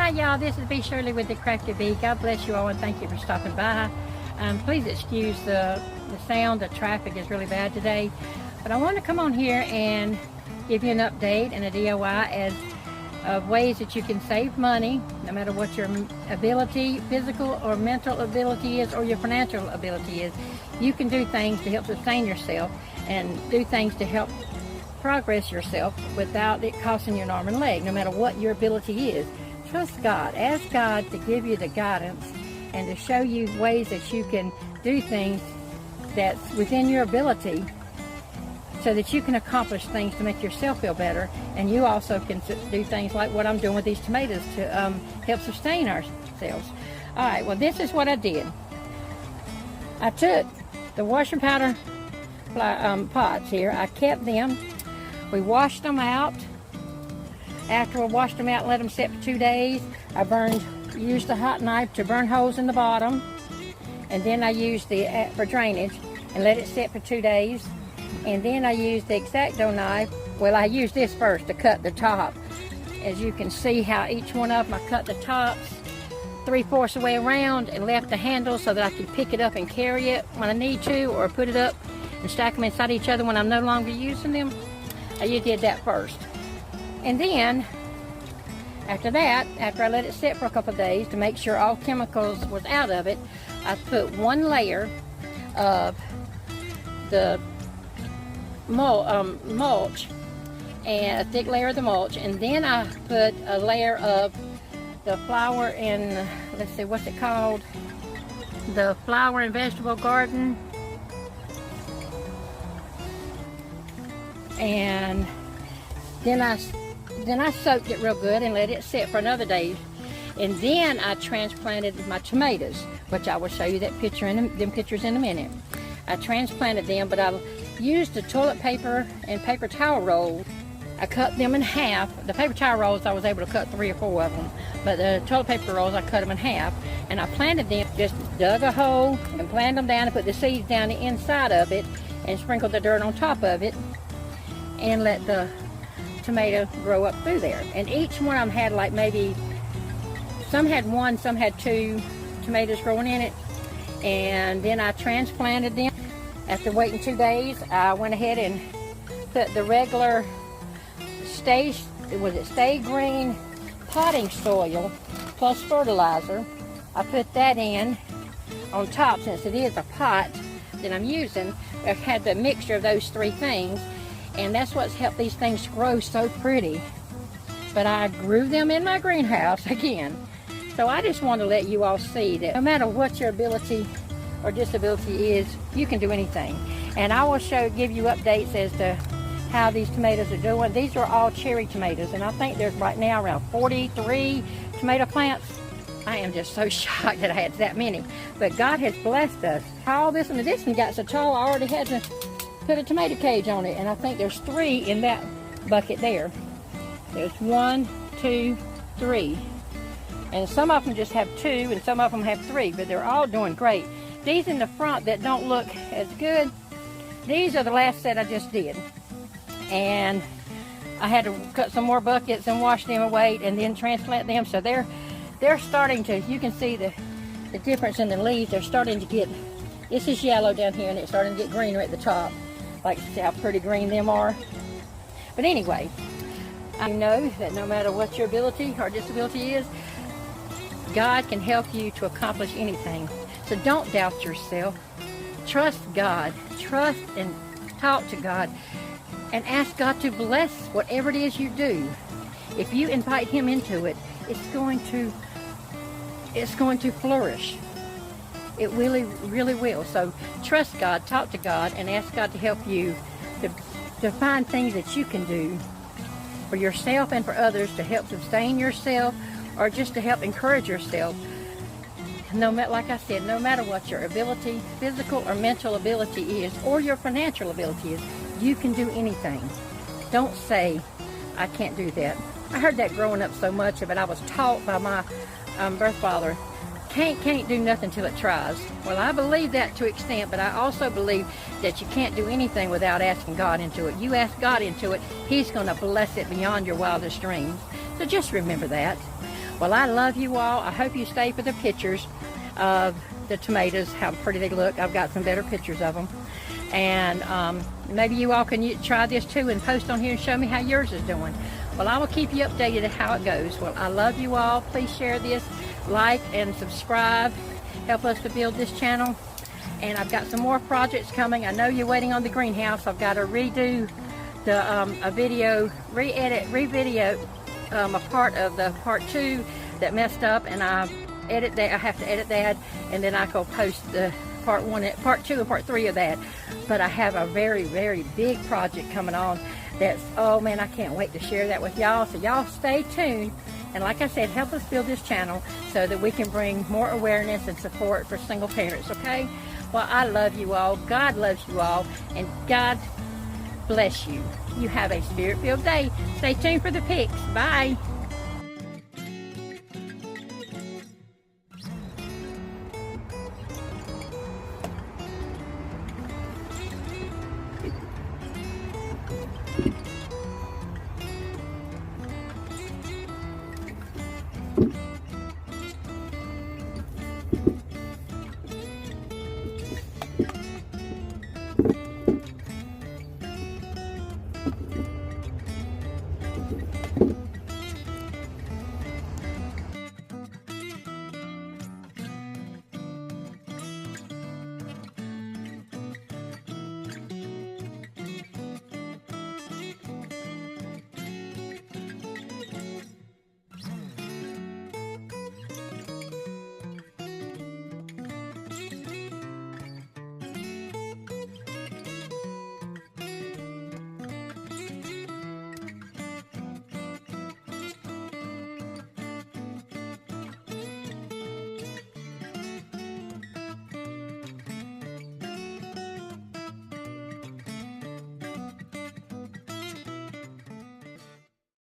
Hi y'all, this is B. Shirley with the Crafty Bee. God bless you all and thank you for stopping by. Please excuse the sound. The traffic is really bad today. But I want to come on here and give you an update and a DIY as of ways that you can save money, no matter what your ability, physical or mental ability is, or your financial ability is. You can do things to help sustain yourself and do things to help progress yourself without it costing you an arm and leg, no matter what your ability is. Trust God. Ask God to give you the guidance and to show you ways that you can do things that's within your ability so that you can accomplish things to make yourself feel better, and you also can do things like what I'm doing with these tomatoes to help sustain ourselves. All right, well, this is what I did. I took the washing powder pots here. I kept them. We washed them out. After we washed them out and let them sit for 2 days, I used a hot knife to burn holes in the bottom, and then I used for drainage and let it sit for 2 days. And then I used the X-Acto knife. Well, I used this first to cut the top. As you can see how each one of them, I cut the tops 3/4 the way around and left the handle so that I could pick it up and carry it when I need to, or put it up and stack them inside each other when I'm no longer using them. I did that first. And then, after that, after I let it sit for a couple of days to make sure all chemicals was out of it, I put one layer of the mulch, and a thick layer of the mulch, and then I put a layer of the flower and, let's see, what's it called? The flower and vegetable garden. And then I soaked it real good and let it sit for another day. And then I transplanted my tomatoes, which I will show you them pictures in a minute. I transplanted them, but I used the toilet paper and paper towel roll. I cut them in half. The paper towel rolls, I was able to cut 3 or 4 of them, but the toilet paper rolls, I cut them in half, and I planted them. Just dug a hole and planted them down and put the seeds down the inside of it and sprinkled the dirt on top of it and let the tomato grow up through there. And each one of them had like maybe, some had 1, some had 2 tomatoes growing in it. And then I transplanted them. After waiting 2 days, I went ahead and put the regular Stay Green potting soil plus fertilizer. I put that in on top, since it is a pot that I'm using. I've had the mixture of those 3 things, and that's what's helped these things grow so pretty. But I grew them in my greenhouse again. So I just want to let you all see that no matter what your ability or disability is, you can do anything. And I will give you updates as to how these tomatoes are doing. These are all cherry tomatoes, and I think there's right now around 43 tomato plants. I am just so shocked that I had that many. But God has blessed us. All this one got so tall, I already had to put a tomato cage on it. And I think there's 3 in that bucket there. There's 1, 2, 3. And some of them just have 2, and some of them have 3, but they're all doing great. These in the front that don't look as good, these are the last set I just did. And I had to cut some more buckets and wash them away and then transplant them. So they're starting to, you can see the difference in the leaves. They're starting to get, this is yellow down here and it's starting to get greener at the top. Like, see how pretty green them are. But anyway, I know that no matter what your ability or disability is, God can help you to accomplish anything. So don't doubt yourself. Trust God. Trust and talk to God. And ask God to bless whatever it is you do. If you invite Him into it, it's going to flourish. It really, really will. So trust God, talk to God, and ask God to help you to find things that you can do for yourself and for others to help sustain yourself, or just to help encourage yourself. No matter, like I said, no matter what your ability, physical or mental ability is, or your financial ability is, you can do anything. Don't say, I can't do that. I heard that growing up so much, but I was taught by my birth father, can't do nothing till it tries. Well, I believe that to an extent, but I also believe that you can't do anything without asking God into it. You ask God into it, He's going to bless it beyond your wildest dreams. So just remember that. Well, I love you all. I hope you stay for the pictures of the tomatoes, how pretty they look. I've got some better pictures of them. And maybe you all can try this too and post on here and show me how yours is doing. Well, I will keep you updated on how it goes. Well, I love you all. Please share this, like and subscribe. Help us to build this channel. And I've got some more projects coming. I know you're waiting on the greenhouse. I've got to redo the re-video a part of the part 2 that messed up, and I have to edit that, and then I go post the part 1, part 2 and part 3 of that. But I have a very, very big project coming on that's, oh man, I can't wait to share that with y'all. So y'all stay tuned, and like I said, help us build this channel so that we can bring more awareness and support for single parents, okay? Well, I love you all. God loves you all, and God bless you. You have a spirit-filled day. Stay tuned for the pics. Bye.